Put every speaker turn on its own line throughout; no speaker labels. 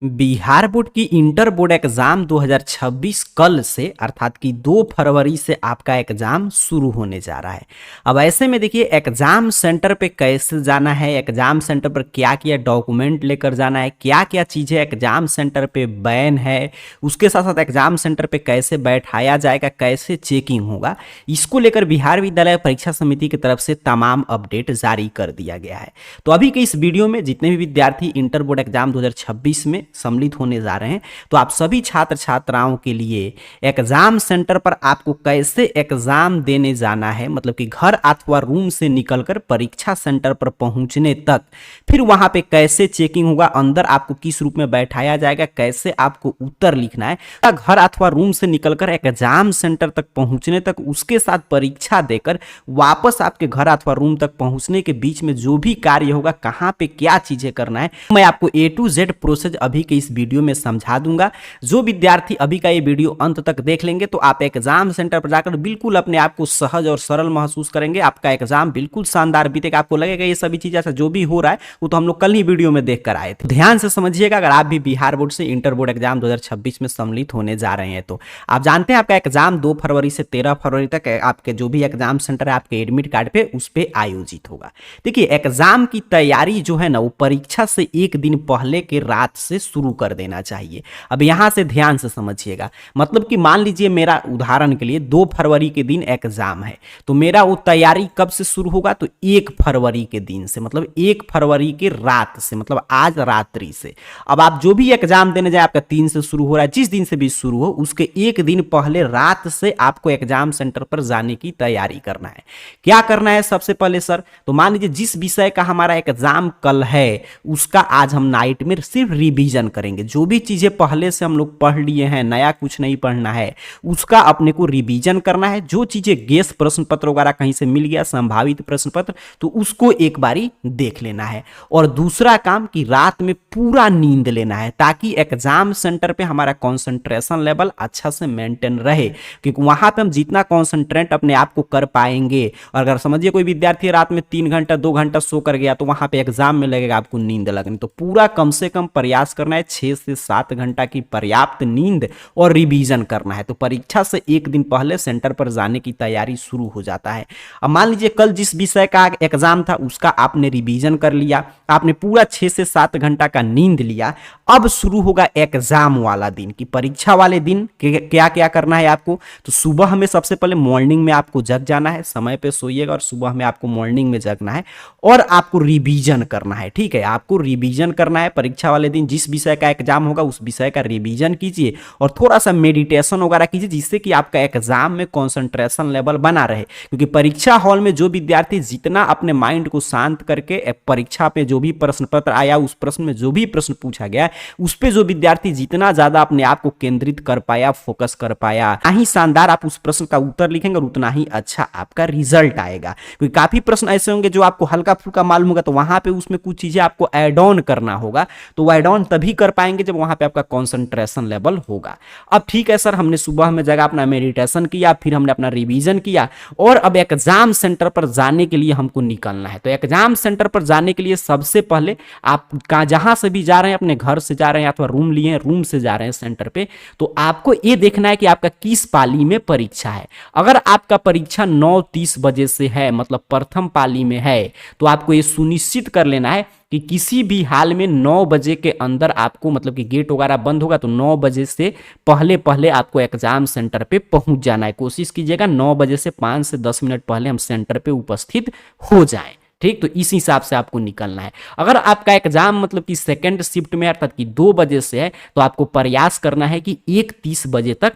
Bihar board की inter board exam 2026 कल से अर्थात कि 2 फरवरी से आपका एग्जाम शुरू होने जा रहा है। अब ऐसे में देखिए एग्जाम सेंटर पे कैसे जाना है, एग्जाम सेंटर पर क्या क्या डॉक्यूमेंट लेकर जाना है, क्या क्या चीज़ें एग्जाम सेंटर पे बैन है, उसके साथ साथ एग्जाम सेंटर पे कैसे बैठाया जाएगा, कैसे चेकिंग होगा, इसको लेकर बिहार विद्यालय परीक्षा समिति की तरफ से तमाम अपडेट जारी कर दिया गया है। तो अभी के इस वीडियो में जितने भी विद्यार्थी इंटर बोर्ड एग्जाम 2026 में सम्मिलित होने जा रहे हैं, तो आप सभी छात्र छात्राओं के लिए एग्जाम सेंटर पर आपको कैसे एग्जाम देने जाना है, मतलब कि घर अथवा रूम से निकलकर परीक्षा सेंटर पर पहुंचने तक, फिर वहां पे कैसे चेकिंग होगा, अंदर आपको किस रूप में बैठाया जाएगा, कैसे आपको उत्तर लिखना है, घर अथवा रूम से निकलकर एग्जाम सेंटर तक पहुंचने तक, उसके साथ परीक्षा देकर वापस आपके घर अथवा रूम तक पहुंचने के बीच में जो भी कार्य होगा, कहां पे क्या चीजें करना है, मैं आपको A to Z प्रोसेस अभी के इस वीडियो में समझा दूंगा। जो विद्यार्थी अभी का ये वीडियो अंत तक देख लेंगे तो आप एग्जाम सेंटर पर जाकर बिल्कुल अपने आप को सहज और सरल महसूस करेंगे। आपका एग्जाम बिल्कुल शानदार बीतेगा। आपको लगेगा ये सभी चीजें ऐसा जो भी हो रहा है वो तो हम लोग कल ही वीडियो में देख कर आए थे। ध्यान से समझिएगा, अगर आप भी बिहार बोर्ड से इंटर बोर्ड एग्जाम 2026 में सम्मिलित होने जा रहे हैं तो आप जानते हैं आपका एग्जाम 2 फरवरी से 13 फरवरी तक आपके जो भी एग्जाम सेंटर है आपके एडमिट कार्ड पे उस पर आयोजित होगा। देखिए एग्जाम की तैयारी जो है ना वो परीक्षा से एक दिन पहले के रात से शुरू कर देना चाहिए। अब यहां से ध्यान से समझिएगा, मतलब कि मान लीजिए मेरा उदाहरण के लिए 2 फरवरी के दिन एग्जाम है, तो मेरा वो तैयारी कब से शुरू होगा, तो 1 फरवरी के दिन से, मतलब 1 फरवरी की रात से, मतलब आज रात्रि से। अब आप जो भी एग्जाम देने जाए, आपका 3 से शुरू हो रहा है, जिस दिन से भी शुरू हो उसके एक दिन पहले रात से आपको एग्जाम सेंटर पर जाने की तैयारी करना है। क्या करना है सबसे पहले सर, तो मान लीजिए जिस विषय का हमारा एग्जाम कल है उसका आज हम नाइट में सिर्फ रिवीजन करेंगे। जो भी चीजें पहले से हम लोग पढ़ लिए हैं, नया कुछ नहीं पढ़ना है, उसका अपने को रिवीजन करना है। जो चीजें गेस प्रश्न पत्र वगैरह कहीं से मिल गया, संभावित प्रश्न पत्र, तो उसको एक बारी देख लेना है। और दूसरा काम कि रात में पूरा नींद लेना है ताकि एग्जाम सेंटर पे हमारा कंसंट्रेशन लेवल अच्छा से मेंटेन रहे, क्योंकि वहां पे हम जितना कंसंट्रेट अपने आप को कर पाएंगे, और अगर समझिए कोई विद्यार्थी रात में 3 घंटा 2 घंटा सो कर गया तो वहां पे एग्जाम में लगेगा आपको नींद लगनी। तो पूरा कम से कम प्रयास करना है 6 से 7 घंटा की पर्याप्त नींद और रिवीजन करना है। तो परीक्षा से एक दिन पहले सेंटर पर जाने की तैयारी शुरू हो जाता है। अब मान लीजिए कल जिस विषय का एग्जाम था उसका आपने रिवीजन कर लिया, आपने पूरा 6 से 7 घंटा का नींद लिया। अब शुरू होगा एग्जाम वाला दिन की परीक्षा वाले दिन क्या क्या करना है आपको। तो सुबह में सबसे पहले मॉर्निंग में आपको जग जाना है, समय पे सोइएगा और सुबह में आपको मॉर्निंग में जगना है और आपको रिवीजन करना है। ठीक है, आपको रिवीजन करना है परीक्षा वाले दिन। जिस विषय का एग्जाम होगा उस विषय का रिवीजन कीजिए और थोड़ा सा मेडिटेशन वगैरह कीजिए, जिससे कि आपका एग्जाम में कंसंट्रेशन लेवल बना रहे। क्योंकि परीक्षा हॉल में जो विद्यार्थी जितना अपने माइंड को शांत करके परीक्षा पे जो भी प्रश्न पत्र आया, उस प्रश्न में जो भी प्रश्न पूछा गया, उस पे जो विद्यार्थी जितना ज्यादा अपने आप को केंद्रित कर पाया, फोकस कर पाया, ही शानदार आप उस प्रश्न का उत्तर लिखेंगे और उतना ही अच्छा आपका रिजल्ट आएगा। क्योंकि काफी प्रश्न ऐसे होंगे जो आपको हल्का फुल्का मालूम होगा, तो वहां पे उसमें कुछ चीजें आपको ऐड ऑन करना होगा। तो वो ऐड ऑन तभी कर पाएंगे जब वहां पे आपका कंसंट्रेशन लेवल होगा। अब ठीक है सर, हमने सुबह में जगह अपना मेडिटेशन किया, फिर हमने अपना रिवीजन किया और अब एग्जाम सेंटर पर जाने के लिए हमको निकलना है। तो एग्जाम सेंटर पर जाने के लिए सबसे पहले आप जहां से भी जा रहे हैं, अपने घर से जा रहे हैं अथवा रूम लिए हैं, रूम से जा रहे हैं सेंटर पे, तो आपको ये देखना है कि आपका किस पाली में परीक्षा है। अगर आपका परीक्षा 9:30 बजे से है, मतलब प्रथम पाली में है, तो आपको ये सुनिश्चित कर लेना है कि किसी भी हाल में 9 बजे के अंदर आपको, मतलब कि गेट वगैरह बंद होगा तो 9 बजे से पहले पहले आपको एग्जाम सेंटर पे पहुंच जाना है। कोशिश कीजिएगा 9 बजे से 5 से 10 मिनट पहले हम सेंटर पे उपस्थित हो जाएं। ठीक, तो इस हिसाब से आपको निकलना है। अगर आपका एग्जाम मतलब कि सेकंड शिफ्ट में अर्थात कि 2 बजे से है, तो आपको प्रयास करना है कि 1:30 बजे तक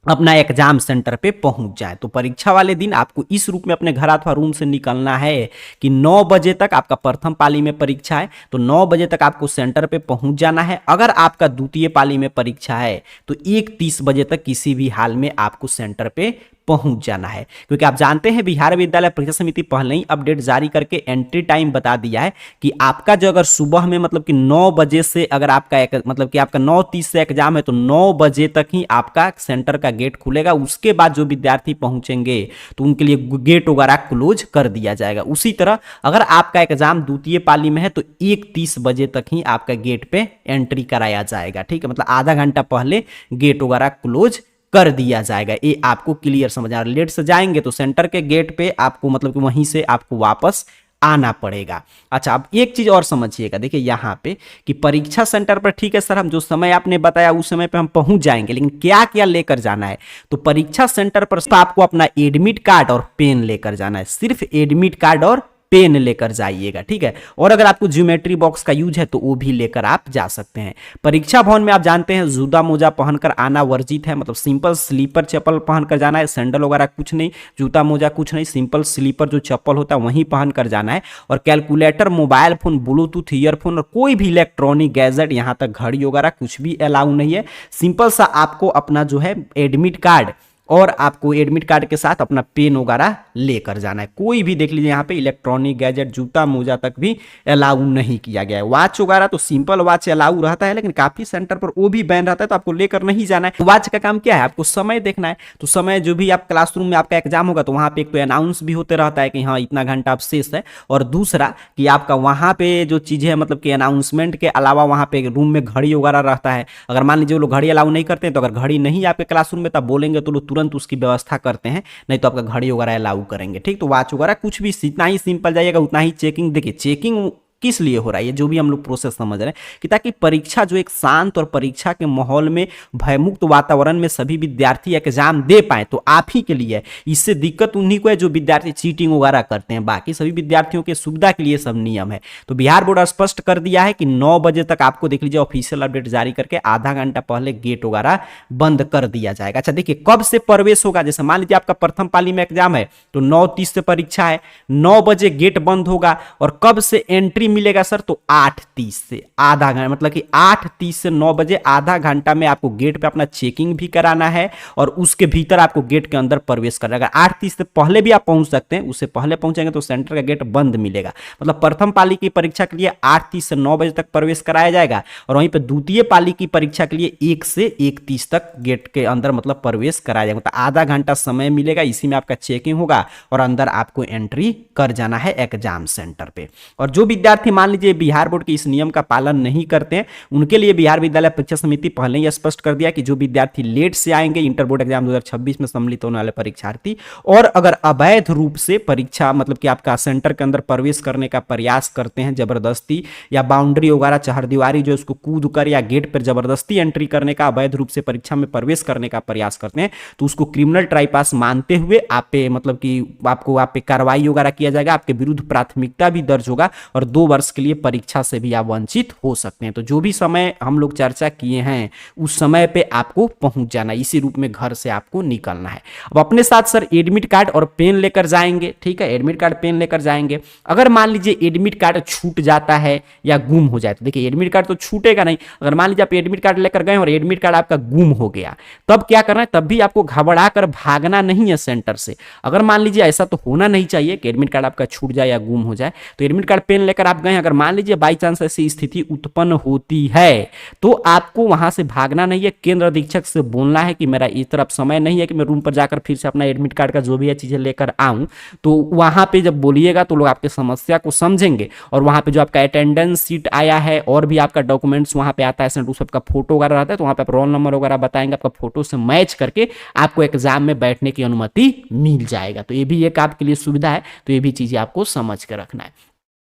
अपना एग्जाम सेंटर पे पहुंच जाए। तो परीक्षा वाले दिन आपको इस रूप में अपने घर अथवा रूम से निकलना है कि 9 बजे तक आपका प्रथम पाली में परीक्षा है, तो 9 बजे तक आपको सेंटर पे पहुंच जाना है। अगर आपका द्वितीय पाली में परीक्षा है तो 1:30 बजे तक किसी भी हाल में आपको सेंटर पे पहुंच जाना है। क्योंकि आप जानते हैं बिहार विद्यालय परीक्षा समिति पहले ही अपडेट जारी करके एंट्री टाइम बता दिया है कि आपका जो अगर सुबह में मतलब कि 9 बजे से अगर आपका मतलब कि आपका 9:30 से एग्जाम है तो 9 बजे तक ही आपका सेंटर का गेट खुलेगा। उसके बाद जो विद्यार्थी पहुंचेंगे तो उनके लिए गेट वगैरह क्लोज कर दिया जाएगा। उसी तरह अगर आपका एग्जाम द्वितीय पाली में है तो 1:30 बजे तक ही आपका गेट पे एंट्री कराया जाएगा। ठीक है, मतलब आधा घंटा पहले गेट वगैरह क्लोज कर दिया जाएगा। ये आपको क्लियर समझ आ रहा है। लेट से जाएंगे तो सेंटर के गेट पे आपको मतलब कि वहीं से आपको वापस आना पड़ेगा। अच्छा, अब एक चीज और समझिएगा, देखिए यहाँ पे कि परीक्षा सेंटर पर ठीक है सर, हम जो समय आपने बताया उस समय पे हम पहुंच जाएंगे, लेकिन क्या क्या लेकर जाना है? तो परीक्षा सेंटर पर आपको अपना एडमिट कार्ड और पेन लेकर जाना है। सिर्फ एडमिट कार्ड और पेन लेकर जाइएगा। ठीक है, और अगर आपको ज्योमेट्री बॉक्स का यूज है तो वो भी लेकर आप जा सकते हैं। परीक्षा भवन में आप जानते हैं जूता मोजा पहनकर आना वर्जित है, मतलब सिंपल स्लीपर चप्पल पहनकर जाना है, सैंडल वगैरह कुछ नहीं, जूता मोजा कुछ नहीं, सिंपल स्लीपर जो चप्पल होता है वही पहनकर जाना है। और calculator, mobile phone, Bluetooth earphone और कोई भी इलेक्ट्रॉनिक गैजेट, यहाँ तक घड़ी वगैरह कुछ भी अलाउ नहीं है। सिंपल सा आपको अपना जो है एडमिट कार्ड और आपको एडमिट कार्ड के साथ अपना पेन वगैरह लेकर जाना है। कोई भी देख लीजिए यहाँ पे इलेक्ट्रॉनिक गैजेट, जूता मोजा तक भी अलाउ नहीं किया गया है। वॉच वगैरह तो सिंपल वॉच अलाउ रहता है, लेकिन काफी सेंटर पर वो भी बैन रहता है तो आपको लेकर नहीं जाना है। वॉच का काम क्या है? आपको समय देखना है। तो समय जो भी आप क्लासरूम में आपका एग्जाम होगा तो वहां पे एक तो अनाउंस भी होते रहता है कि हाँ इतना घंटा अब शेष है, और दूसरा कि आपका वहां पे जो चीजें है मतलब कि अनाउंसमेंट के अलावा वहां पे रूम में घड़ी वगैरह रहता है। अगर मान लीजिए वो लोग घड़ी अलाउ नहीं करते हैं तो अगर घड़ी नहीं आपके क्लासरूम में तब बोलेंगे तो लोग तुरंत उसकी व्यवस्था करते हैं, नहीं तो आपका घड़ी वगैरह अलाउ करेंगे। ठीक, तो वॉच वगैरह कुछ भी जितना ही सिंपल जाइएगा उतना ही चेकिंग। देखिए चेकिंग किस लिए हो रहा है, ये जो भी हम लोग प्रोसेस समझ रहे हैं कि ताकि परीक्षा जो एक शांत और परीक्षा के माहौल में भयमुक्त वातावरण में सभी विद्यार्थी एग्जाम दे पाए, तो आप ही के लिए। इससे दिक्कत उन्हीं को है जो विद्यार्थी चीटिंग वगैरह करते हैं, बाकी सभी विद्यार्थियों के सुविधा के लिए सब नियम है। तो बिहार बोर्ड स्पष्ट कर दिया है कि 9 बजे तक आपको देख लीजिए ऑफिशियल अपडेट जारी करके आधा घंटा पहले गेट वगैरह बंद कर दिया जाएगा। अच्छा देखिए कब से प्रवेश होगा, जैसे मान लीजिए आपका प्रथम पाली में एग्जाम है तो 9:30 से परीक्षा है, 9 बजे गेट बंद होगा। और कब से एंट्री मिलेगा सर? तो 8:30 से आधा घंटा, मतलब कि 8:30 से 9 बजे आधा घंटा में आपको गेट पे अपना चेकिंग भी कराना है और उसके भीतर आपको गेट के अंदर प्रवेश करना है। अगर 8:30 से पहले भी आप पहुंच सकते हैं, उससे पहले पहुंचेंगे तो सेंटर का गेट बंद मिलेगा। मतलब प्रथम पाली की परीक्षा के लिए 8:30 से 9 बजे तक प्रवेश कराया जाएगा, और वहीं पर द्वितीय पाली की परीक्षा के लिए 1 से 1:30 तक गेट के अंदर मतलब प्रवेश कराया जाएगा। मतलब आधा घंटा समय मिलेगा, इसी में आपका चेकिंग होगा और अंदर आपको एंट्री कर जाना है एग्जाम सेंटर पे। और जो विद्यार्थी मान लीजिए बिहार बोर्ड के इस नियम का पालन नहीं करते हैं, उनके लिए बिहार विद्यालय परीक्षा समिति पहले ही स्पष्ट कर दिया कि जो विद्यार्थी लेट से आएंगे इंटर बोर्ड एग्जाम 2026 में सम्मिलित होने वाले परीक्षार्थी, और अगर अवैध रूप से परीक्षा मतलब कि आपका सेंटर के अंदर प्रवेश करने का प्रयास करते हैं जबरदस्ती या बाउंड्री वगैरह चहारदीवारी जो उसको कूद कर या गेट पर जबरदस्ती एंट्री करने का, अवैध रूप से परीक्षा में प्रवेश करने का प्रयास करते हैं, तो उसको क्रिमिनल ट्राइपास मानते हुए आप पे मतलब कि आपको आप पे कार्रवाई वगैरह किया जाएगा, आपके विरुद्ध प्राथमिकता भी दर्ज होगा और 2 वर्ष के लिए परीक्षा से भी आप वंचित हो सकते हैं। तो जो भी समय हम लोग चर्चा किए हैं उस समय पे आपको पहुंच जाना, इसी रूप में घर से आपको निकलना है। अब अपने साथ सर एडमिट कार्ड और पेन लेकर जाएंगे। ठीक है, एडमिट कार्ड पेन लेकर जाएंगे। अगर मान लीजिए एडमिट कार्ड छूट जाता है या गुम हो जाए, तो देखिए एडमिट कार्ड तो छूटेगा नहीं। अगर मान लीजिए आप एडमिट कार्ड लेकर गए और एडमिट कार्ड आपका गुम हो गया, तब क्या करना है? तब भी आपको घबरा कर भागना नहीं है सेंटर से। अगर मान लीजिए ऐसा तो होना नहीं चाहिए कि एडमिट कार्ड आपका छूट जाए या गुम हो जाए, तो एडमिट कार्ड पेन लेकर आप गए, अगर मान लीजिए बाई चांस ऐसी स्थिति उत्पन्न होती है तो आपको वहां से भागना नहीं है, केंद्र अधीक्षक से बोलना है कि मेरा इस तरफ समय नहीं है कि मैं रूम पर जाकर फिर से अपना एडमिट कार्ड का जो भी है चीजें लेकर आऊं। तो वहां पे जब बोलिएगा तो लोग आपकी समस्या को समझेंगे, और वहां पे जो आपका अटेंडेंस सीट आया है और भी आपका डॉक्यूमेंट्स वहां पे आता है, उस सबका फोटो वगैरह रहता है, तो वहां पे आप रोल नंबर वगैरह बताएंगे, आपका फोटो से मैच करके आपको एग्जाम में बैठने की अनुमति मिल जाएगा। तो ये भी एक आपके लिए सुविधा है, तो ये भी चीजें आपको समझ कर रखना है।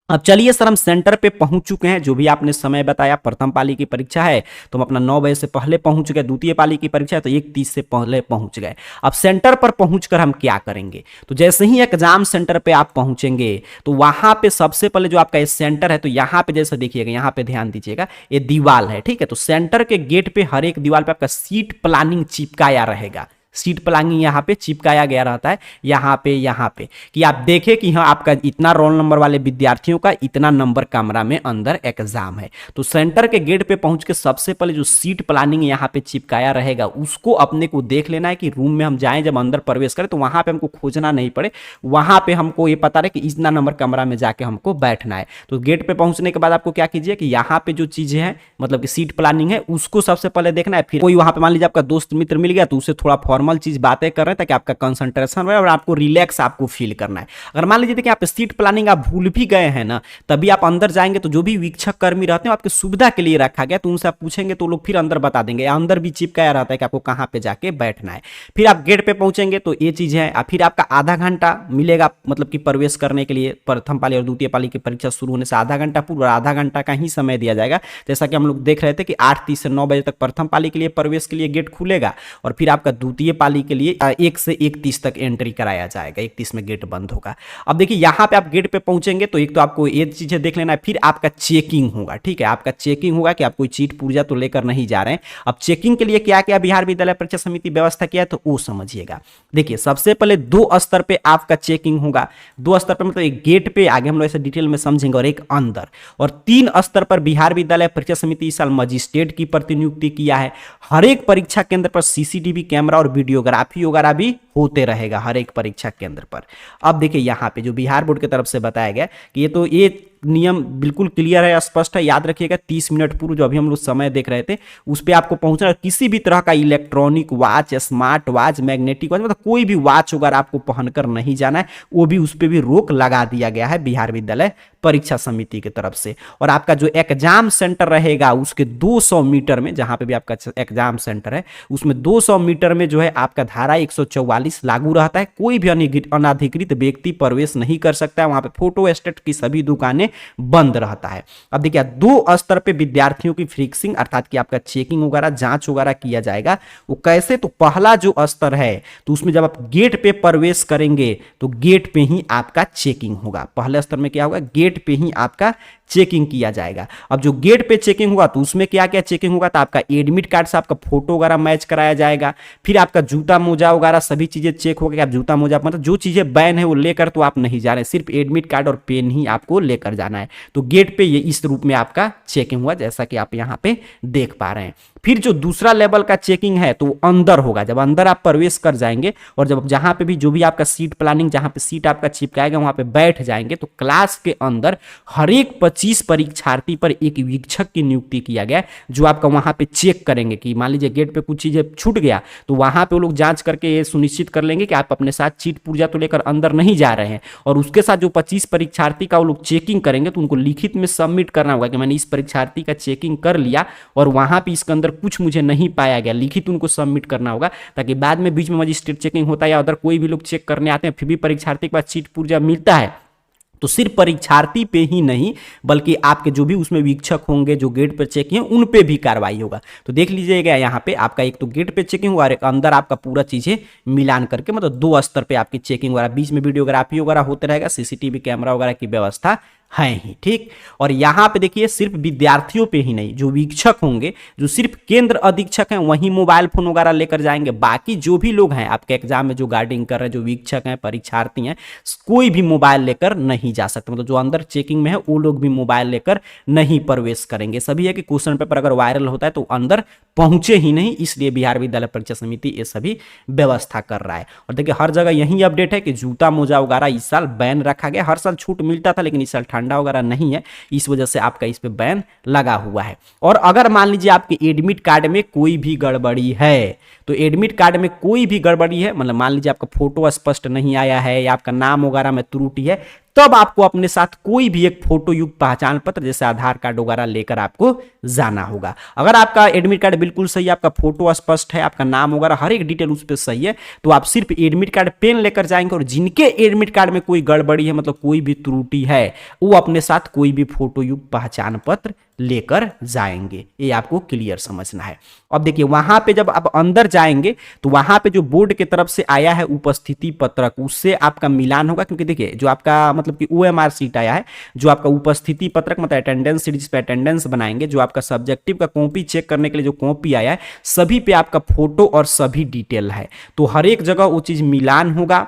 अब चलिए सर हम सेंटर पे पहुंच चुके हैं, जो भी आपने समय बताया प्रथम पाली की परीक्षा है तो हम अपना 9 बजे से पहले पहुंच गए, द्वितीय पाली की परीक्षा है तो 1:30 से पहले पहुंच गए। अब सेंटर पर पहुंचकर हम क्या करेंगे? तो जैसे ही एग्जाम सेंटर पे आप पहुंचेंगे तो वहां पे सबसे पहले जो आपका सेंटर है, तो यहाँ पे जैसे देखिएगा, यहाँ पे ध्यान दीजिएगा, ये दीवार है। ठीक है, तो सेंटर के गेट पे हर एक दीवार पे आपका सीट प्लानिंग चिपकाया रहेगा। सीट प्लानिंग यहाँ पे चिपकाया गया रहता है, यहाँ पे कि आप देखें कि हाँ आपका इतना रोल नंबर वाले विद्यार्थियों का इतना नंबर कमरा में अंदर एग्जाम है। तो सेंटर के गेट पे पहुंच के सबसे पहले जो सीट प्लानिंग यहाँ पे चिपकाया रहेगा उसको अपने को देख लेना है कि रूम में हम जाएं, जब अंदर प्रवेश करें तो वहां पे हमको खोजना नहीं पड़े, वहां पे हमको ये पता रहे कि इतना नंबर कमरा में जाके हमको बैठना है। तो गेट पे पहुंचने के बाद आपको क्या कीजिए कि यहाँ पे जो चीजें हैं मतलब कि सीट प्लानिंग है उसको सबसे पहले देखना है। फिर कोई वहां पे मान लीजिए आपका दोस्त मित्र मिल गया तो उससे थोड़ा फॉर्मल चीज बातें कर रहे हैं ताकि आपका कंसंट्रेशन रहे और आपको रिलैक्स आपको फील करना है। अगर मान लीजिए देखिए आप सीट प्लानिंग आप भूल भी गए हैं ना, तभी आप अंदर जाएंगे तो जो भी वीक्षक कर्मी रहते हैं आपकी सुविधा के लिए रखा गया, तो उनसे आप पूछेंगे तो लोग फिर अंदर बता देंगे। अंदर भी चिपकाया रहता है कि आपको कहां पे जाके बैठना है। फिर आप गेट पे पहुंचेंगे तो ये चीज है। फिर आपका आधा घंटा मिलेगा मतलब कि प्रवेश करने के लिए, प्रथम पाली और द्वितीय पाली की परीक्षा शुरू होने से आधा घंटा पूर्व, आधा घंटा का ही समय दिया जाएगा। जैसा कि हम लोग देख रहे थे कि 8:30 से 9 बजे तक प्रथम पाली के लिए प्रवेश के लिए गेट खुलेगा और फिर आपका द्वितीय पाली के लिए 1 से 31 तक एंट्री कराया जाएगा, 31 में गेट बंद होगा। अब देखिए यहाँ पे आप गेट पे पहुंचेंगे तो एक तो आपको ये चीजें देख लेना है, फिर आपका चेकिंग होगा। ठीक है, आपका चेकिंग होगा कि आप कोई चीट पुर्जा तो लेकर नहीं जा रहे हैं। अब चेकिंग के लिए क्या क्या बिहार विद्यालय परीक्षा समिति व्यवस्था किया है तो वो समझिएगा। देखिए सबसे पहले 2 स्तर पे आपका चेकिंग होगा। 2 स्तर पे मतलब एक गेट पे, आगे हम लोग ऐसे डिटेल में समझेंगे, और एक अंदर, और 3 स्तर पर बिहार विद्यालय परीक्षा समिति इस साल मजिस्ट्रेट की प्रतिनियुक्ति किया है। हर एक परीक्षा केंद्र पर सीसीटीवी कैमरा और वीडियोग्राफी वगैरह भी होते रहेगा हर एक परीक्षा केंद्र पर। अब देखिए यहाँ पे जो बिहार बोर्ड की तरफ से बताया गया कि ये नियम बिल्कुल क्लियर है, स्पष्ट है। याद रखिएगा 30 मिनट पूर्व जो अभी हम लोग समय देख रहे थे उस पर आपको पहुंचना। किसी भी तरह का electronic watch, smart watch, magnetic watch, मतलब कोई भी वॉच वगैरह आपको पहनकर नहीं जाना है, वो भी उस पर भी रोक लगा दिया गया है बिहार विद्यालय परीक्षा समिति की तरफ से। और आपका जो एग्जाम सेंटर रहेगा उसके 200 मीटर में, जहां पे भी आपका एग्जाम सेंटर है उसमें 200 मीटर में जो है आपका धारा 144 लागू रहता है। कोई भी अनाधिकृत व्यक्ति प्रवेश नहीं कर सकता है। वहां पे फोटो स्टेट की सभी दुकानें बंद रहता है। अब देखिए 2 स्तर पे विद्यार्थियों की फिक्सिंग अर्थात कि आपका चेकिंग वगैरह, जांच वगैरह किया जाएगा। वो कैसे, तो पहला जो स्तर है तो उसमें जब आप गेट पे प्रवेश करेंगे तो गेट पे ही आपका चेकिंग होगा। पहले स्तर में क्या होगा, गेट पे ही आपका चेकिंग किया जाएगा। अब जो गेट पे चेकिंग होगा तो उसमें क्या क्या चेकिंग होगा, तो आपका एडमिट कार्ड से आपका फोटो वगैरह मैच कराया जाएगा। फिर आपका जूता मोजा वगैरह सभी चीजें चेक होगा कि आप जूता मोजा मतलब जो चीजें बैन है वो लेकर तो आप नहीं जा रहे हैं, सिर्फ एडमिट कार्ड और पेन ही आपको लेकर जाना है। तो गेट पे ये इस रूप में आपका चेकिंग हुआ जैसा कि आप यहाँ पे देख पा रहे हैं। फिर जो दूसरा लेवल का चेकिंग है तो अंदर होगा। जब अंदर आप प्रवेश कर जाएंगे और जब जहां पे भी जो भी आपका सीट प्लानिंग, जहां पे सीट आपका चिपकाएगा वहां पे बैठ जाएंगे तो क्लास के अंदर हर एक 25 परीक्षार्थी पर एक वीक्षक की नियुक्ति किया गया जो आपका वहां पे चेक करेंगे कि मान लीजिए गेट पे कुछ चीजें छूट गया तो वहां पे वो लोग जांच करके ये सुनिश्चित कर लेंगे कि आप अपने साथ चीट पुर्जा तो लेकर अंदर नहीं जा रहे हैं। और उसके साथ जो 25 परीक्षार्थी का वो लोग चेकिंग करेंगे तो उनको लिखित में सबमिट करना होगा कि मैंने इस परीक्षार्थी का चेकिंग कर लिया और वहां पे इसके अंदर कुछ मुझे नहीं पाया गया, लिखित उनको सबमिट करना होगा, ताकि बाद में बीच में मजिस्ट्रेट चेकिंग होता है या अदर कोई भी लोग चेक करने आते हैं फिर भी परीक्षार्थी के पास चीट पुर्जा मिलता है तो सिर्फ परीक्षार्थी पे ही नहीं बल्कि आपके जो भी उसमें वीक्षक होंगे जो गेट पर चेकिंग है उन पे भी कार्रवाई होगा। तो देख लीजिएगा यहाँ पे आपका एक तो गेट पे चेकिंग हुआ और एक अंदर आपका पूरा चीजें मिलान करके मतलब 2 स्तर पे आपकी चेकिंग वगैरह, बीच में वीडियोग्राफी वगैरह होते रहेगा, सीसीटीवी कैमरा वगैरह की व्यवस्था है ही। ठीक, और यहां पे देखिए सिर्फ विद्यार्थियों पे ही नहीं, जो वीक्षक होंगे, जो सिर्फ केंद्र अधीक्षक हैं वही मोबाइल फोन वगैरह लेकर जाएंगे। बाकी जो भी लोग हैं आपके एग्जाम में जो गार्डिंग कर रहे हैं, जो वीक्षक हैं, परीक्षार्थी हैं, कोई भी मोबाइल लेकर नहीं जा सकते। मतलब जो अंदर चेकिंग में है वो लोग भी मोबाइल लेकर नहीं प्रवेश करेंगे। सभी है कि क्वेश्चन पेपर अगर वायरल होता है तो अंदर पहुंचे ही नहीं, इसलिए बिहार विद्यालय परीक्षा समिति ये सभी व्यवस्था कर रहा है। और देखिए हर जगह यही अपडेट है कि जूता मोजा वगैरह इस साल बैन रखा गया। हर साल छूट मिलता था लेकिन इस साल ठंडा वगैरह नहीं है, इस वजह से आपका इस पे बैन लगा हुआ है। और अगर मान लीजिए आपके एडमिट कार्ड में कोई भी गड़बड़ी है तो एडमिट कार्ड में कोई भी गड़बड़ी है, मतलब मान लीजिए आपका फोटो स्पष्ट नहीं आया है या आपका नाम वगैरह में त्रुटि है, तब आपको अपने साथ कोई भी एक फोटो युक्त पहचान पत्र जैसे आधार कार्ड वगैरह लेकर आपको जाना होगा। अगर आपका एडमिट कार्ड बिल्कुल सही है, आपका फोटो स्पष्ट है, आपका नाम वगैरह हर एक डिटेल उस पर सही है, तो आप सिर्फ एडमिट कार्ड पेन लेकर जाएंगे। और जिनके एडमिट कार्ड में कोई गड़बड़ी है, मतलब कोई भी त्रुटि है, वो अपने साथ कोई भी फोटो युक्त पहचान पत्र लेकर जाएंगे। ये आपको क्लियर समझना है। अब देखिए वहां पे जब आप अंदर जाएंगे तो वहां पे जो बोर्ड की तरफ से आया है उपस्थिति पत्रक, उससे आपका मिलान होगा, क्योंकि देखिए जो आपका मतलब कि ओएमआर सीट आया है, जो आपका उपस्थिति पत्रक मतलब अटेंडेंस सीट जिस पे अटेंडेंस बनाएंगे, जो आपका सब्जेक्टिव का कॉपी चेक करने के लिए जो कॉपी आया है, सभी पे आपका फोटो और सभी डिटेल है। तो हर एक जगह वो चीज मिलान होगा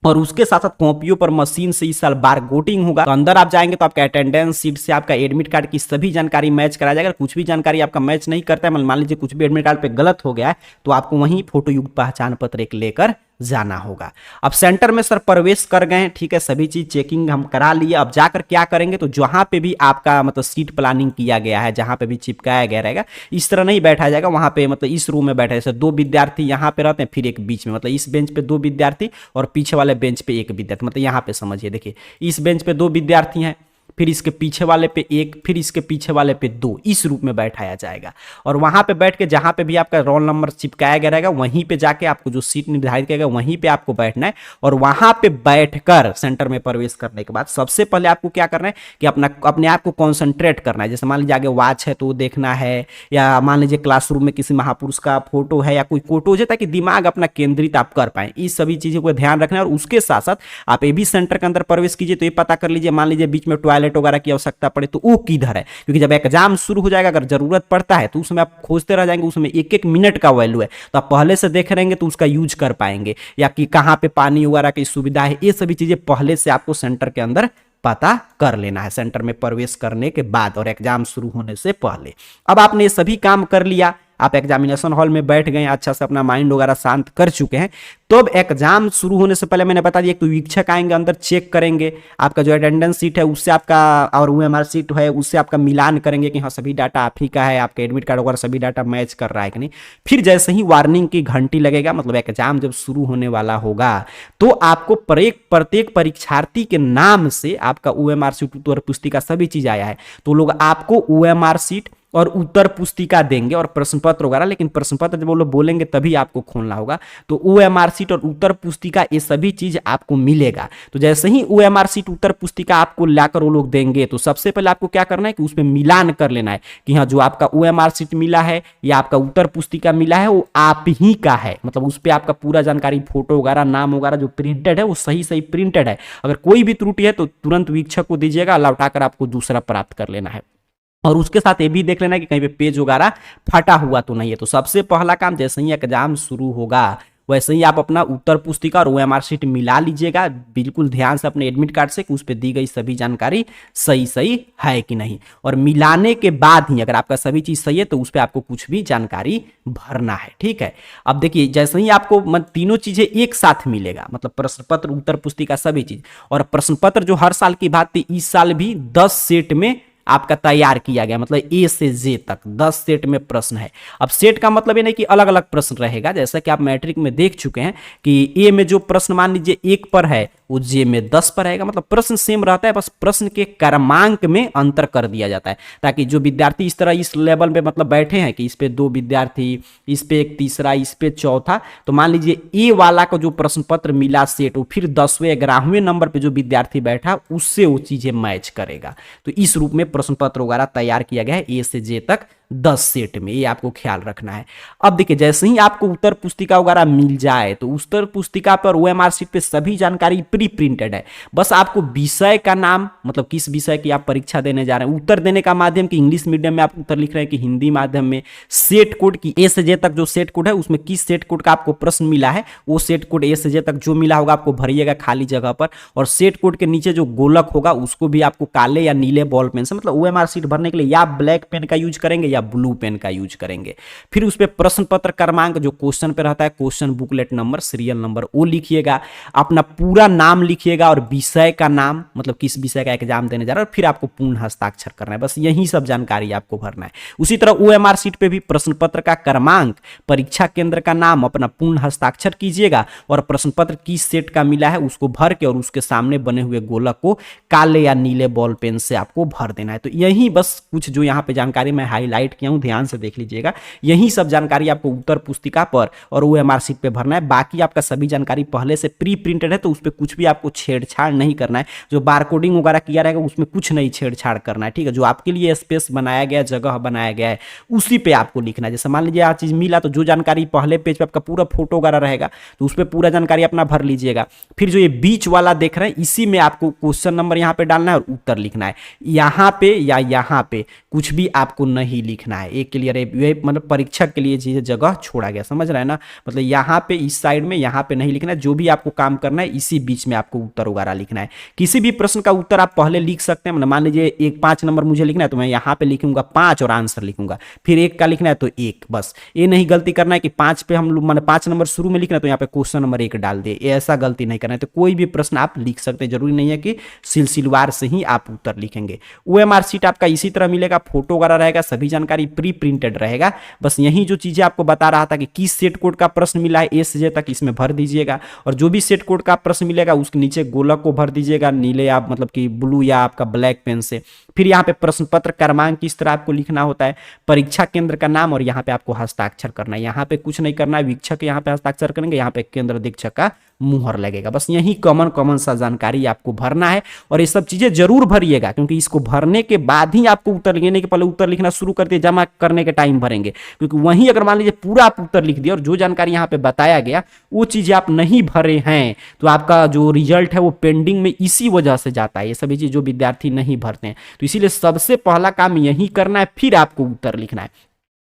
और उसके साथ साथ कॉपियों पर मशीन से इस साल बार कोडिंग होगा। तो अंदर आप जाएंगे तो आपका अटेंडेंस सीट से आपका एडमिट कार्ड की सभी जानकारी मैच कराया जाएगा। कुछ भी जानकारी आपका मैच नहीं करता है, मान लीजिए कुछ भी एडमिट कार्ड पे गलत हो गया है, तो आपको वहीं फोटो युक्त पहचान पत्र एक लेकर जाना होगा। अब सेंटर में सर प्रवेश कर गए, ठीक है, सभी चीज चेकिंग हम करा लिए। अब जाकर क्या करेंगे, तो जहां पे भी आपका मतलब सीट प्लानिंग किया गया है, जहां पे भी चिपकाया गया रहेगा, इस तरह नहीं बैठा जाएगा। वहां पे मतलब इस रूम में बैठे, जैसे 2 विद्यार्थी यहाँ पे रहते हैं, फिर एक बीच में, मतलब इस बेंच पे 2 विद्यार्थी और पीछे वाले बेंच पे 1 विद्यार्थी, मतलब यहाँ पे समझिए, देखिए इस बेंच पे 2 विद्यार्थी हैं, फिर इसके पीछे वाले पे 1, फिर इसके पीछे वाले पे 2, इस रूप में बैठाया जाएगा। और वहां पे बैठ के जहां पे भी आपका रोल नंबर चिपकाया गया रहेगा, वहीं पे जाके आपको जो सीट निर्धारित किया गया वहीं पे आपको बैठना है। और वहां पे बैठकर सेंटर में प्रवेश करने के बाद सबसे पहले आपको क्या करना है कि अपने आप को कॉन्सेंट्रेट करना है। जैसे मान लीजिए आगे वॉच है तो वो देखना है, या मान लीजिए क्लासरूम में किसी महापुरुष का फोटो है या कोई फोटोज है, ताकि दिमाग अपना केंद्रित आप कर पाए। इस सभी चीजों को ध्यान रखना है। और उसके साथ साथ आप ये भी सेंटर के अंदर प्रवेश कीजिए तो ये पता कर लीजिए, मान लीजिए बीच में टॉयलेट वगैरह की आवश्यकता पड़े तो वो किधर है, क्योंकि जब एग्जाम शुरू हो जाएगा अगर जरूरत पड़ता है तो उसमें आप खोजते रह जाएंगे, उसमें 1-1 मिनट का वैल्यू है, तो आप पहले से देख रहेंगे तो उसका यूज कर पाएंगे। या कि कहां पे पानी वगैरह की सुविधा है, ये सभी चीजें पहले से आपको सेंटर के अंदर पता कर लेना है, सेंटर में प्रवेश करने के बाद और एग्जाम शुरू होने से पहले। अब आपने ये सभी काम कर लिया, आप एग्जामिनेशन हॉल में बैठ गए, अच्छा से अपना माइंड वगैरह शांत कर चुके हैं, तो अब एग्जाम शुरू होने से पहले मैंने बता दिया, एक तो वीक्षक आएंगे अंदर, चेक करेंगे आपका जो अटेंडेंस सीट है उससे आपका और ओएमआर सीट है उससे आपका मिलान करेंगे कि हाँ सभी डाटा आप ही का है, आपका एडमिट कार्ड वगैरह सभी डाटा मैच कर रहा है कि नहीं। फिर जैसे ही वार्निंग की घंटी लगेगा, मतलब एग्जाम जब शुरू होने वाला होगा, तो आपको प्रत्येक परीक्षार्थी के नाम से आपका ओएमआर सीट, उत्तर पुस्तिका सभी चीज आया है, तो लोग आपको ओएमआर सीट और उत्तर पुस्तिका देंगे और प्रश्न पत्र वगैरह, लेकिन प्रश्न पत्र जब वो लोग बोलेंगे तभी आपको खोलना होगा। तो ओएमआर सीट और उत्तर पुस्तिका ये सभी चीज आपको मिलेगा। तो जैसे ही ओएमआर सीट उत्तर पुस्तिका आपको लाकर वो लोग देंगे, तो सबसे पहले आपको क्या करना है कि उसमें मिलान कर लेना है कि हाँ जो आपका ओएमआर सीट मिला है या आपका उत्तर पुस्तिका मिला है वो आप ही का है, मतलब उस पर आपका पूरा जानकारी, फोटो वगैरह, नाम वगैरह जो प्रिंटेड है वो सही सही प्रिंटेड है। अगर कोई भी त्रुटि है तो तुरंत वीक्षक को दीजिएगा, लौटाकर आपको दूसरा प्राप्त कर लेना है। और उसके साथ ये भी देख लेना कि कहीं पे पेज वगैरह फटा हुआ तो नहीं है। तो सबसे पहला काम, जैसे ही एग्जाम शुरू होगा वैसे ही आप अपना उत्तर पुस्तिका और ओएमआर सीट मिला लीजिएगा, बिल्कुल ध्यान से अपने एडमिट कार्ड से कि उस पर दी गई सभी जानकारी सही सही है कि नहीं। और मिलाने के बाद ही अगर आपका सभी चीज सही है तो उस पर आपको कुछ भी जानकारी भरना है, ठीक है। अब देखिए जैसे ही आपको तीनों चीजें एक साथ मिलेगा, मतलब प्रश्न पत्र, उत्तर पुस्तिका, सभी चीज, और प्रश्न पत्र जो हर साल की बात थी, इस साल भी 10 सेट में आपका तैयार किया गया, मतलब ए से जे तक 10 सेट में प्रश्न है। अब सेट का मतलब ये नहीं कि अलग अलग प्रश्न रहेगा, जैसा कि आप मैट्रिक में देख चुके हैं कि ए में जो प्रश्न मान लीजिए 1 पर है वो जे में 10 पर आएगा, मतलब प्रश्न सेम रहता है, बस प्रश्न के क्रमांक में अंतर कर दिया जाता है, ताकि जो विद्यार्थी इस तरह इस लेवल में मतलब बैठे हैं कि इस पे 2 विद्यार्थी, इस पे एक तीसरा, इस पे चौथा, तो मान लीजिए ए वाला को जो प्रश्न पत्र मिला सेट, वो फिर 10वें 11वें नंबर पे जो विद्यार्थी बैठा उससे वो चीजें मैच करेगा। तो इस रूप में प्रश्न पत्र वगैरह तैयार किया गया है ए से जे तक 10 सेट में, ये आपको ख्याल रखना है। अब देखिए जैसे ही आपको उत्तर पुस्तिका वगैरह मिल जाए तो उत्तर पुस्तिका पर ओएमआर सीट पे सभी जानकारी प्री प्रिंटेड है, बस आपको विषय का नाम, मतलब किस विषय की आप परीक्षा देने जा रहे हैं, उत्तर देने का माध्यम कि इंग्लिश मीडियम में आप उत्तर लिख रहे हैं कि हिंदी माध्यम में, सेट कोड की ए से जे तक जो सेट कोड है उसमें किस सेट कोड का आपको प्रश्न मिला है, वो सेट कोड ए से जे तक जो मिला होगा आपको भरिएगा खाली जगह पर, और सेट कोड के नीचे जो गोलक होगा उसको भी आपको काले या नीले बॉल पेन से, मतलब ओएमआर सीट भरने के लिए या ब्लैक पेन का यूज करेंगे या ब्लू पेन का यूज करेंगे। फिर उस पे प्रश्न पत्र क्रमांक जो क्वेश्चन पे रहता है, question booklet number, serial number, वो लिखिएगा, अपना पूरा नाम लिखिएगा और विषय का नाम, मतलब किस विषय का एग्जाम देने जा रहा है, और फिर आपको पूर्ण हस्ताक्षर करना है, बस यही सब जानकारी आपको भरना है। उसी तरह ओएमआर सीट पे भी प्रश्न पत्र का क्रमांक, परीक्षा केंद्र का नाम, अपना पूर्ण हस्ताक्षर कीजिएगा और प्रश्न पत्र किस सेट का मिला है उसको भर के और उसके सामने बने हुए गोलक को काले या नीले बॉल पेन से आपको भर देना है। तो यही बस कुछ जो यहाँ पे जानकारी मैं हाईलाइट हाईलाइट किया हूं, ध्यान से देख लीजिएगा। यही सब जानकारी आपको उत्तर पुस्तिका पर और ओएमआर शीट पे भरना है। बाकी आपका सभी जानकारी पहले से प्री प्रिंटेड है, तो उस पर कुछ भी आपको छेड़छाड़ नहीं करना है। जो बारकोडिंग वगैरह किया रहेगा उसमें कुछ नहीं छेड़छाड़ करना है, ठीक है। जो आपके लिए स्पेस बनाया गया, जगह बनाया गया है, उसी पे आपको लिखना है। जैसे मान लीजिए आ चीज मिला, तो जो जानकारी पहले पेज पे आपका पूरा फोटो वगैरह रहेगा, तो उस पर पूरा जानकारी अपना भर लीजिएगा। फिर जो ये बीच वाला देख रहे हैं, इसी में आपको क्वेश्चन नंबर यहाँ पे डालना है और उत्तर लिखना है। यहाँ पे या यहाँ पे कुछ भी आपको नहीं लिखना है। एक क्लियर है, ये मतलब परीक्षक के लिए चीजें जगह छोड़ा गया, समझ रहे हैं ना। मतलब यहाँ पे इस साइड में यहाँ पे नहीं लिखना है। जो भी आपको काम करना है इसी बीच में आपको उत्तर वगैरह लिखना है। किसी भी प्रश्न का उत्तर आप पहले लिख सकते हैं। मतलब मान लीजिए 5 नंबर मुझे लिखना है, तो मैं यहाँ पे लिखूंगा 5 और आंसर लिखूंगा। फिर 1 का लिखना है तो 1, बस ये नहीं गलती करना है कि 5 पे हम लोग मैंने 5 नंबर शुरू में लिखना है तो यहाँ पे क्वेश्चन नंबर 1 डाल दिए, ऐसा गलती नहीं करना है। तो कोई भी प्रश्न आप लिख सकते हैं, जरूरी नहीं है कि सिलसिलवार से ही आप उत्तर लिखेंगे। ओएमआर शीट आपका इसी तरह मिलेगा, फोटो वगैरह रहेगा, सभी जानकारी प्री प्रिंटेड रहेगा। बस यही जो चीजें आपको बता रहा था कि किस सेट कोड का प्रश्न मिला है ए से जे तक, इसमें भर दीजिएगा। और जो भी सेट कोड का प्रश्न मिलेगा उसके नीचे गोलक को भर दीजिएगा, नीले या मतलब कि ब्लू या आपका ब्लैक पेन से। फिर यहाँ पे प्रश्न पत्र क्रमांक किस तरह आपको लिखना होता है, परीक्षा केंद्र का नाम, और यहाँ पे आपको हस्ताक्षर करना है। यहाँ पे कुछ नहीं करना है, वीक्षक यहाँ पे हस्ताक्षर करेंगे, यहाँ पे केंद्र अधीक्षक का मुहर लगेगा। बस यही कॉमन सा जानकारी आपको भरना है। और ये सब चीजें जरूर भरिएगा, क्योंकि इसको भरने के बाद ही आपको उत्तर लिखने के पहले उत्तर लिखना शुरू कर दिए, जमा करने के टाइम भरेंगे। क्योंकि वहीं अगर मान लीजिए पूरा आप उत्तर लिख दिया और जो जानकारी यहाँ पे बताया गया वो चीजें आप नहीं भरे हैं, तो आपका जो रिजल्ट है वो पेंडिंग में इसी वजह से जाता है। ये सभी चीज जो विद्यार्थी नहीं भरते हैं, तो इसीलिए सबसे पहला काम यही करना है, फिर आपको उत्तर लिखना है।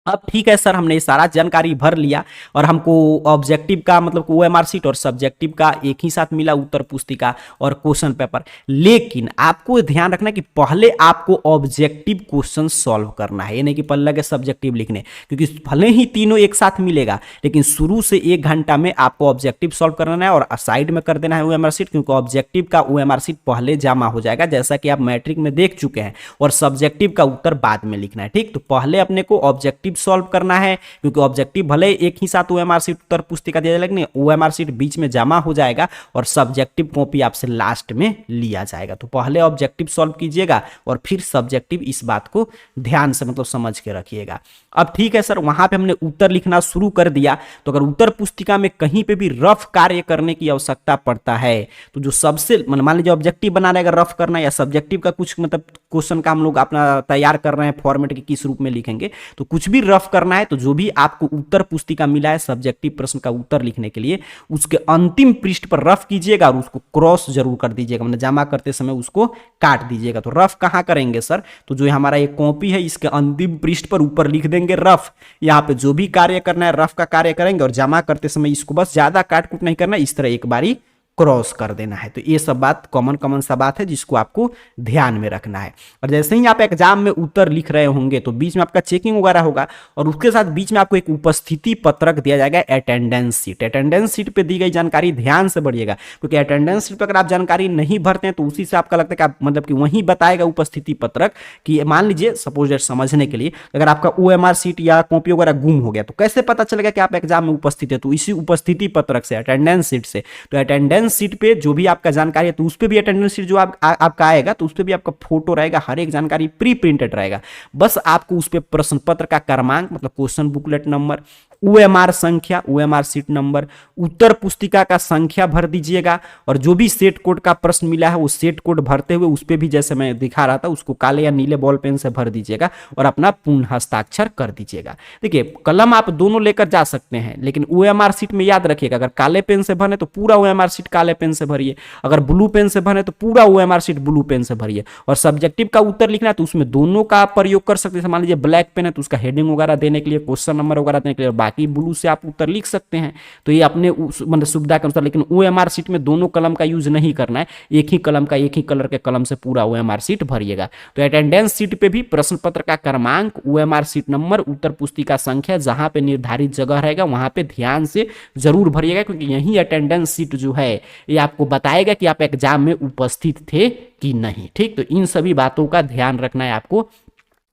अब ठीक है सर, हमने सारा जानकारी भर लिया और हमको ऑब्जेक्टिव का मतलब ओएमआर शीट और सब्जेक्टिव का एक ही साथ मिला, उत्तर पुस्तिका और क्वेश्चन पेपर। लेकिन आपको ध्यान रखना कि पहले आपको ऑब्जेक्टिव क्वेश्चन सॉल्व करना है, ये नहीं कि पहले लगे सब्जेक्टिव लिखने, क्योंकि भले ही तीनों एक साथ मिलेगा, लेकिन शुरू से 1 घंटा में आपको ऑब्जेक्टिव सॉल्व करना है और साइड में कर देना है ओएमआर शीट, क्योंकि ऑब्जेक्टिव का ओएमआर शीट पहले जमा हो जाएगा, जैसा कि आप मैट्रिक में देख चुके हैं, और सब्जेक्टिव का उत्तर बाद में लिखना है। ठीक, तो पहले अपने को ऑब्जेक्टिव सॉल्व करना है, क्योंकि ऑब्जेक्टिव भले एक ही साथ ओएमआर शीट उत्तर पुस्तिका दिया जाएगा, लेकिन ओएमआर शीट बीच में जमा हो जाएगा और सब्जेक्टिव कॉपी आपसे लास्ट में लिया जाएगा। तो पहले ऑब्जेक्टिव सॉल्व कीजिएगा और फिर सब्जेक्टिव, इस बात को ध्यान से मतलब समझ के रखिएगा। अब ठीक है सर, वहां पे हमने उत्तर लिखना शुरू कर दिया, तो अगर उत्तर पुस्तिका में कहीं पे भी रफ कार्य करने की आवश्यकता पड़ता है, तो जो सबसे मान लीजिए ऑब्जेक्टिव बना रहेगा रफ करना, या सब्जेक्टिव का कुछ मतलब क्वेश्चन का हम लोग अपना तैयार कर रहे हैं फॉर्मेट के किस रूप में लिखेंगे, तो कुछ भी रफ करना है, तो जो भी आपको उत्तर पुस्तिका मिला है सब्जेक्टिव प्रश्न का उत्तर लिखने के लिए, उसके अंतिम पृष्ठ पर रफ कीजिएगा और उसको क्रॉस जरूर कर दीजिएगा, मतलब जमा करते समय उसको काट दीजिएगा। तो रफ कहां करेंगे सर, तो जो हमारा एक कॉपी है इसके अंतिम पृष्ठ पर ऊपर लिख देंगे रफ। यहाँ पे जो भी कार्य करना है रफ का कार्य करेंगे, और जमा करते समय इसको बस ज्यादा काट कूट नहीं करना, इस तरह एक बारी क्रॉस कर देना है। तो ये सब बात कॉमन सा बात है जिसको आपको ध्यान में रखना है। और जैसे ही आप एग्जाम में उत्तर लिख रहे होंगे तो बीच में आपका चेकिंग वगैरह होगा, और उसके साथ बीच में आपको एक उपस्थिति पत्रक दिया जाएगा, अटेंडेंस सीट। अटेंडेंस सीट पे दी गई जानकारी ध्यान से बढ़िएगा, क्योंकि अटेंडेंस सीट पर अगर आप जानकारी नहीं भरते हैं तो उसी से आपका लगता है कि आप मतलब कि वही बताएगा उपस्थिति पत्रक कि मान लीजिए सपोज समझने के लिए अगर आपका ओएमआर सीट या कॉपी वगैरह गुम हो गया तो कैसे पता चलेगा कि आप एग्जाम में उपस्थित है, तो इसी उपस्थिति पत्रक से, अटेंडेंस सीट से। तो अटेंडेंस सीट पे जो भी आपका जानकारी है तो उस पे भी अटेंडेंस सीट जो आपका आएगा तो उस पे भी आपका फोटो रहेगा, हर एक जानकारी प्री प्रिंटेड रहेगा। बस आपको उस पे प्रश्न पत्र का क्रमांक मतलब क्वेश्चन बुकलेट नंबर, ओएमआर संख्या, ओएमआर सीट नंबर, उत्तर पुस्तिका का संख्या भर दीजिएगा, और जो भी सेट कोड का प्रश्न मिला है वो सेट कोड भरते हुए उस पे भी जैसे मैं दिखा रहा था उसको काले या नीले बॉल पेन से भर दीजिएगा और अपना पूर्ण हस्ताक्षर कर दीजिएगा। देखिए कलम आप दोनों लेकर जा सकते हैं, लेकिन ओएमआर सीट में याद रखिएगा अगर काले पेन से भरे तो पूरा ओएमआर सीट काले पेन से भरिए, अगर ब्लू पेन से भरे तो पूरा ओएमआर सीट ब्लू पेन से भरिए। और सब्जेक्टिव का उत्तर लिखना है तो उसमें दोनों का प्रयोग कर सकते हैं। मान लीजिए ब्लैक पेन है तो उसका हेडिंग वगैरह देने के लिए, क्वेश्चन नंबर वगैरह देने के लिए, बाकी ब्लू से आप उत्तर लिख सकते हैं। तो ये अपने मतलब सुविधा के अनुसार, लेकिन ओएमआर सीट में दोनों कलम का यूज नहीं करना है, एक ही कलम का एक ही कलर के कलम से पूरा ओएमआर सीट भरिएगा। तो अटेंडेंस सीट पे भी प्रश्न पत्र का क्रमांक, ओएमआर सीट नंबर, उत्तर पुस्तिका संख्या, जहां पे निर्धारित जगह रहेगा वहां पे ध्यान से जरूर भरिएगा, क्योंकि यही अटेंडेंस सीट जो है ये आपको बताएगा कि आप एग्जाम में उपस्थित थे कि नहीं। ठीक, तो इन सभी बातों का ध्यान रखना है आपको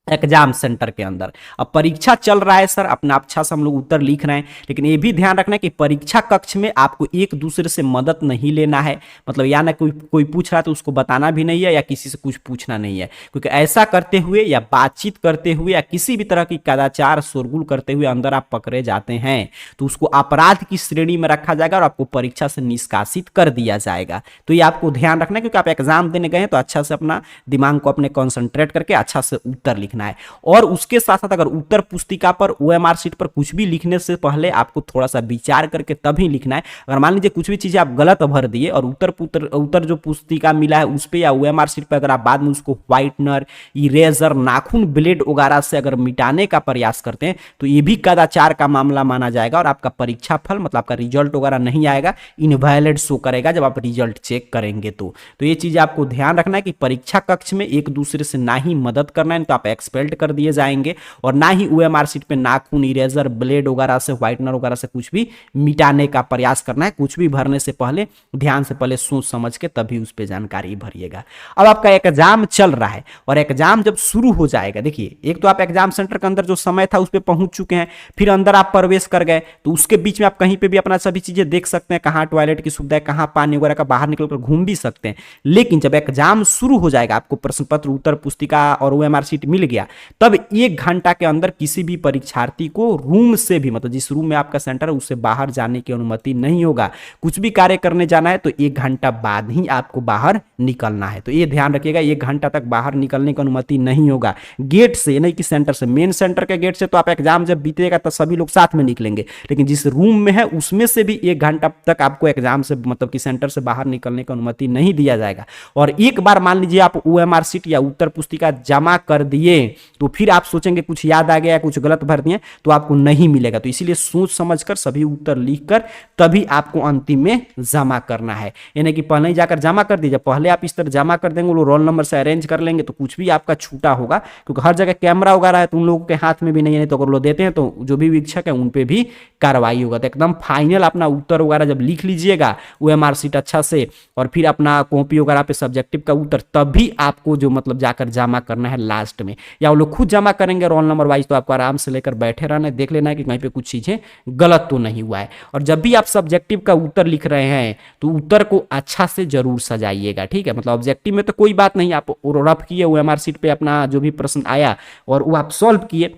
एग्जाम सेंटर के अंदर। अब परीक्षा चल रहा है सर, अपना अच्छा से हम लोग उत्तर लिख रहे हैं, लेकिन ये भी ध्यान रखना है कि परीक्षा कक्ष में आपको एक दूसरे से मदद नहीं लेना है। मतलब या ना कोई कोई पूछ रहा है तो उसको बताना भी नहीं है, या किसी से कुछ पूछना नहीं है, क्योंकि ऐसा करते हुए या बातचीत करते हुए या किसी भी तरह की कदाचार शोरगुल करते हुए अंदर आप पकड़े जाते हैं तो उसको अपराध की श्रेणी में रखा जाएगा और आपको परीक्षा से निष्कासित कर दिया जाएगा। तो ये आपको ध्यान रखना है, क्योंकि आप एग्जाम देने गए हैं तो अच्छा से अपना दिमाग को अपने कॉन्सेंट्रेट करके अच्छा से उत्तर लिखना है। और उसके साथ साथ अगर उत्तर पुस्तिका पर ओएमआर शीट पर कुछ भी लिखने से पहले आपको थोड़ा सा विचार करके तभी लिखना है। अगर मान लीजिए कुछ भी चीजें आप गलत भर दिए और उत्तर जो पुस्तिका मिला है उस पे या ओएमआर शीट पर अगर आप बाद में उसको व्हाइटनर, इरेजर, नाखून ब्लेड वगैरह से अगर मिटाने का प्रयास करते हैं तो ये भी कदाचार का मामला माना जाएगा और आपका परीक्षा फल मतलब आपका रिजल्ट वगैरह नहीं आएगा, इनवैलिड शो करेगा जब आप रिजल्ट चेक करेंगे। तो ये चीज आपको ध्यान रखना है कि परीक्षा कक्ष में एक दूसरे से ना ही मदद करना है, तो आप एक्सपेल्ड कर दिए जाएंगे, और ना ही ओएमआर शीट पे नाखून, इरेजर, ब्लेड वगैरह से, व्हाइटनर वगैरह से कुछ भी मिटाने का प्रयास करना है। कुछ भी भरने से पहले ध्यान से पहले सोच समझ के तभी उस पर जानकारी भरिएगा। अब आपका एग्जाम चल रहा है और एग्जाम जब शुरू हो जाएगा, देखिए एक तो आप एग्जाम सेंटर के अंदर जो समय था उस पर पहुंच चुके हैं, फिर अंदर आप प्रवेश कर गए, तो उसके बीच में आप कहीं पे भी अपना सभी चीजें देख सकते हैं, कहाँ टॉयलेट की सुविधा है, कहाँ पानी वगैरह का, बाहर निकलकर घूम भी सकते हैं। लेकिन जब एग्जाम शुरू हो जाएगा, आपको प्रश्न पत्र, उत्तर पुस्तिका और ओएमआर शीट मिल गया, तब 1 घंटा के अंदर किसी भी परीक्षार्थी को रूम से भी, मतलब जिस रूम में आपका सेंटर है उससे बाहर जाने की अनुमति नहीं होगा। कुछ भी कार्य करने जाना है तो 1 घंटा बाद ही आपको बाहर निकलना है। तो ये ध्यान रखिएगा, 1 घंटा तक बाहर निकलने की अनुमति नहीं होगा। गेट से, नहीं कि सेंटर से, मेन सेंटर के गेट से तो आप एग्जाम जब बीतेगा तब सभी लोग साथ में निकलेंगे, लेकिन जिस रूम में है उसमें से भी 1 घंटा तक आपको एग्जाम से मतलब कि सेंटर से बाहर निकलने की अनुमति नहीं दिया जाएगा। और एक बार मान लीजिए आप ओएमआर शीट या उत्तर पुस्तिका जमा कर दिए तो फिर आप सोचेंगे कुछ याद आ गया, कुछ गलत भर दिए तो आपको नहीं मिलेगा। तो इसीलिए सोच समझकर सभी उत्तर लिखकर तभी आपको अंतिम में जमा करना है, यानी कि पहले ही जाकर जमा कर दीजिए। पहले आप इस तरह जमा कर देंगे, वो रोल नंबर से अरेंज कर लेंगे तो कुछ भी आपका छूटा होगा, क्योंकि हर जगह कैमरा वगैरह है तो उन लोगों के हाथ में भी नहीं है, तो अगर लोग देते हैं तो जो भी वीक्षक है उन पे भी कार्रवाई होगा। तो एकदम फाइनल अपना उत्तर वगैरह जब लिख लीजिएगा ओएमआर शीट अच्छा से, और फिर अपना कॉपी वगैरह पे सब्जेक्टिव का उत्तर, तभी आपको जो मतलब जाकर जमा करना है लास्ट में, या वो लोग खुद जमा करेंगे रोल नंबर वाइज, तो आपको आराम से लेकर बैठे रहना है, देख लेना है कि कहीं पे कुछ चीजें गलत तो नहीं हुआ है। और जब भी आप सब्जेक्टिव का उत्तर लिख रहे हैं तो उत्तर को अच्छा से जरूर सजाइएगा, ठीक है। मतलब ऑब्जेक्टिव में तो कोई बात नहीं, आप रफ किए ओएमआर शीट पे अपना जो भी प्रश्न आया और वो आप सॉल्व किए,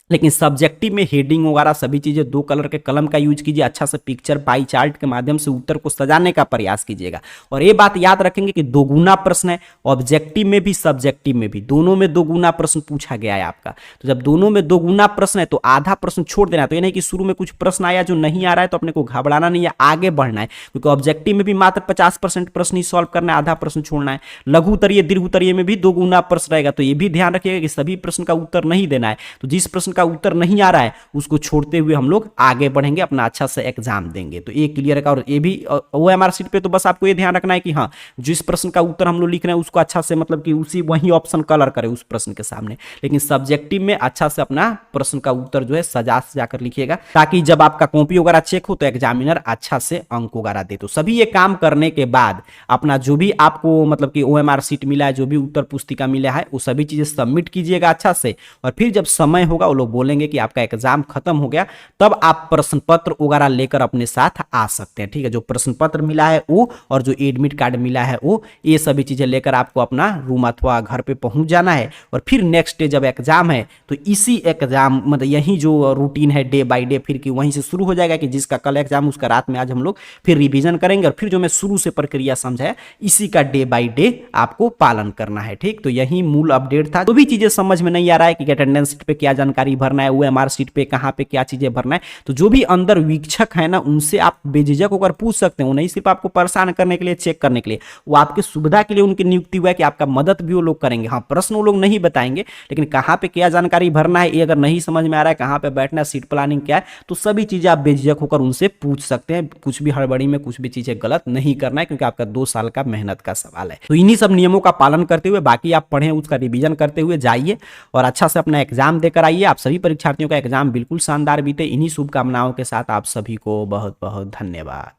लेकिन सब्जेक्टिव में हेडिंग वगैरह सभी चीजें 2 कलर के कलम का यूज कीजिए, अच्छा से पिक्चर पाई चार्ट के माध्यम से उत्तर को सजाने का प्रयास कीजिएगा। और ये बात याद रखेंगे कि 2 गुना प्रश्न है, ऑब्जेक्टिव में भी सब्जेक्टिव में भी, दोनों में 2 गुना प्रश्न पूछा गया है आपका। तो जब दोनों में 2 गुना प्रश्न है तो आधा प्रश्न छोड़ देना है। तो ये नहीं कि शुरू में कुछ प्रश्न आया जो नहीं आ रहा है तो अपने को घबराना नहीं है, आगे बढ़ना है, क्योंकि ऑब्जेक्टिव में भी मात्र 50% प्रश्न ही सॉल्व करना है, आधा प्रश्न छोड़ना है। लघु उत्तरीय, दीर्घ उत्तरीय में भी 2 गुना प्रश्न रहेगा, तो ये भी ध्यान रखिएगा कि सभी प्रश्न का उत्तर नहीं देना है। तो जिस प्रश्न का उत्तर नहीं आ रहा है उसको छोड़ते हुए हम लोग आगे बढ़ेंगे, अपना अच्छा से एग्जाम देंगे। तो ये क्लियर है। और ये भी ओएमआर शीट पे तो बस आपको ये ध्यान रखना है कि हाँ, जिस प्रश्न का उत्तर हम लोग लिख रहे हैं उसको अच्छा से मतलब कि उसी वही ऑप्शन कलर करें उस प्रश्न के सामने, लेकिन सब्जेक्टिव में अच्छा से अपना प्रश्न का उत्तर जो है सजा कर लिखिएगा, ताकि जब आपका कॉपी वगैरह चेक हो तो एग्जामिनर अच्छा से अंक वगैरह दे। तो सभी ये काम करने के बाद अपना जो भी आपको मतलब कि ओएमआर शीट मिला है, जो भी उत्तर पुस्तिका मिला है, वो सभी चीजें सबमिट कीजिएगा अच्छा से। और फिर जब समय होगा वो लोग बोलेंगे कि आपका एग्जाम खत्म हो गया, तब आप प्रश्न पत्र वगैरह लेकर अपने साथ आ सकते हैं, ठीक है। जो प्रश्न पत्र मिला है वो और जो एडमिट कार्ड मिला है वो, ये सभी चीजें लेकर आपको अपना रूम अथवा घर पे पहुंच जाना है। और फिर नेक्स्ट डे जब एग्जाम है तो इसी एग्जाम मतलब यही जो रूटीन है डे बाय डे फिर की वहीं से शुरू हो जाएगा, कि जिसका कल एग्जाम उसका रात में आज हम लोग फिर रिवीजन करेंगे, और फिर जो मैं शुरू से प्रक्रिया समझाया इसी का डे बाय डे आपको पालन करना है, ठीक। तो यही मूल अपडेट था। तो भी चीजें समझ में नहीं आ रहा है कि अटेंडेंस शीट पे क्या जानकारी भरना है, ओएमआर शीट पे कहां पे क्या चीजें भरना है, तो जो भी अंदर वीक्षक है ना उनसे आप बेझिझक होकर पूछ सकते हैं। वो नहीं सिर्फ आपको परेशान करने के लिए, चेक करने के लिए, वो आपकी सुविधा के लिए उनकी नियुक्ति हुआ है कि आपका मदद भी वो लोग करेंगे। हाँ, प्रश्न वो लोग नहीं बताएंगे, लेकिन कहां पे क्या जानकारी भरना है ये अगर नहीं समझ में आ रहा है, कहां पे बैठना है, सीट प्लानिंग क्या है, तो सभी चीजें आप बेझिझक होकर उनसे पूछ सकते हैं। कुछ भी हड़बड़ी में कुछ भी चीजें गलत नहीं करना है, क्योंकि आपका 2 साल का मेहनत का सवाल है। तो इन्हीं सब नियमों का पालन करते हुए बाकी आप पढ़ें, उसका रिवीजन करते हुए जाइए और अच्छा से अपना एग्जाम देकर आइए। आप सभी परीक्षार्थियों का एग्जाम बिल्कुल शानदार बीते। इन्हीं शुभकामनाओं के साथ आप सभी को बहुत बहुत धन्यवाद।